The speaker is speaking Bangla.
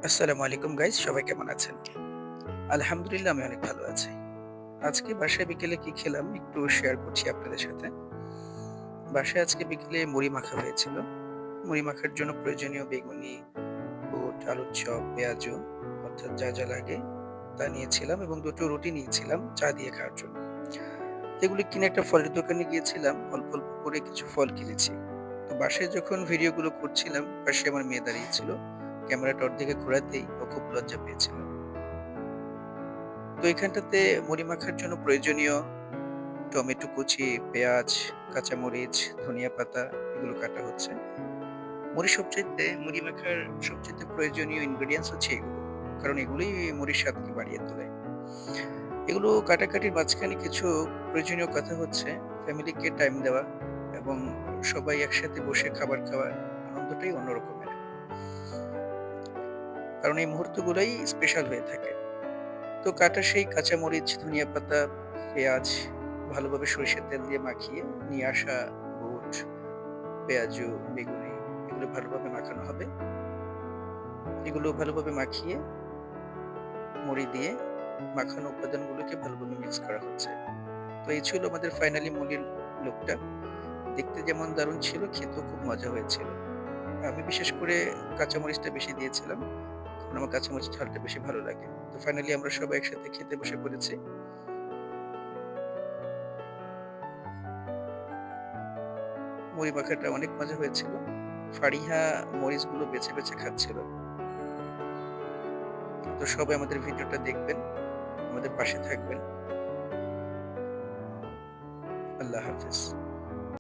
আসসালামু আলাইকুম গাইস, সবাই কেমন আছেন? আলহামদুলিল্লাহ আমি অনেক ভালো আছি। আজকে বাসায় বিকেলে কি খেলাম একটু শেয়ার করছি আপনাদের সাথে। বাসায় আজকে বিকেলে মুড়ি মাখা হয়েছিল। মুড়ি মাখার জন্য প্রয়োজনীয় বেগুনি, বুট, আলুর চপ, পেঁয়াজু অর্থাৎ যা লাগে তা নিয়েছিলাম এবং ২ টো রুটি নিয়েছিলাম চা দিয়ে খাওয়ার জন্য। এগুলো কিনে একটা ফলের দোকানে গিয়েছিলাম। অল্প করে কিছু ফল কিনেছি। তো বাসায় যখন ভিডিওগুলো করছিলাম, পাশে আমার মেয়ে দাঁড়িয়ে ছিল। ক্যামেরাটা ওর দিকে ঘোরাতেই ও খুব লজ্জা পেয়েছিল। তো এখানটাতে মুড়ি মাখার জন্য প্রয়োজনীয় টমেটো কুচি, পেঁয়াজ, কাঁচামরিচ, ধনিয়া পাতা এগুলো কাটা হচ্ছে। মুড়ি মাখার সবচাইতে প্রয়োজনীয় ইনগ্রেডিয়েন্টস হচ্ছে এগুলো। কারণ এগুলোই মুড়ির স্বাদকে বাড়িয়ে তোলে। এগুলো কাটাকাটির মাঝখানে কিছু প্রয়োজনীয় কথা হচ্ছে ফ্যামিলিকে টাইম দেওয়া এবং সবাই একসাথে বসে খাবার খাওয়ার আনন্দটাই অন্য রকমের। কারণ এই মুহূর্তগুলোই স্পেশাল হয়ে থাকে। তো কাটা সেই কাঁচামরিচ, ধনিয়া পাতা, পেঁয়াজ ভালোভাবে সরিষার তেল দিয়ে মাখিয়ে নিয়ে আসা বুট, পেঁয়াজু, বেগুনি এগুলো ভালোভাবে মাখানো হবে। এগুলো ভালোভাবে মাখিয়ে মুড়ি দিয়ে মাখানো উপাদানগুলোকে ভালোভাবে মিক্স করা হচ্ছে। তো এই ছিল আমাদের ফাইনালি মুড়ির লুকটা। দেখতে যেমন দারুণ ছিল, খেতেও খুব মজা হয়েছিল। আমি বিশেষ করে কাঁচামরিচটা বেশি দিয়েছিলাম। কারণ আমার কাঁচামরিচের ঝালটা বেশি ভালো লাগে। তো ফাইনালি আমরা সবাই একসাথে খেতে বসে পড়েছি। মুড়ি মাখাটা অনেক মজা হয়েছিল। ফারিহা মরিচগুলো বেছে খাচ্ছিল। তো সবাই আমাদের ভিডিওটা দেখবেন, আমাদের পাশে থাকবেন। আল্লাহ হাফেজ।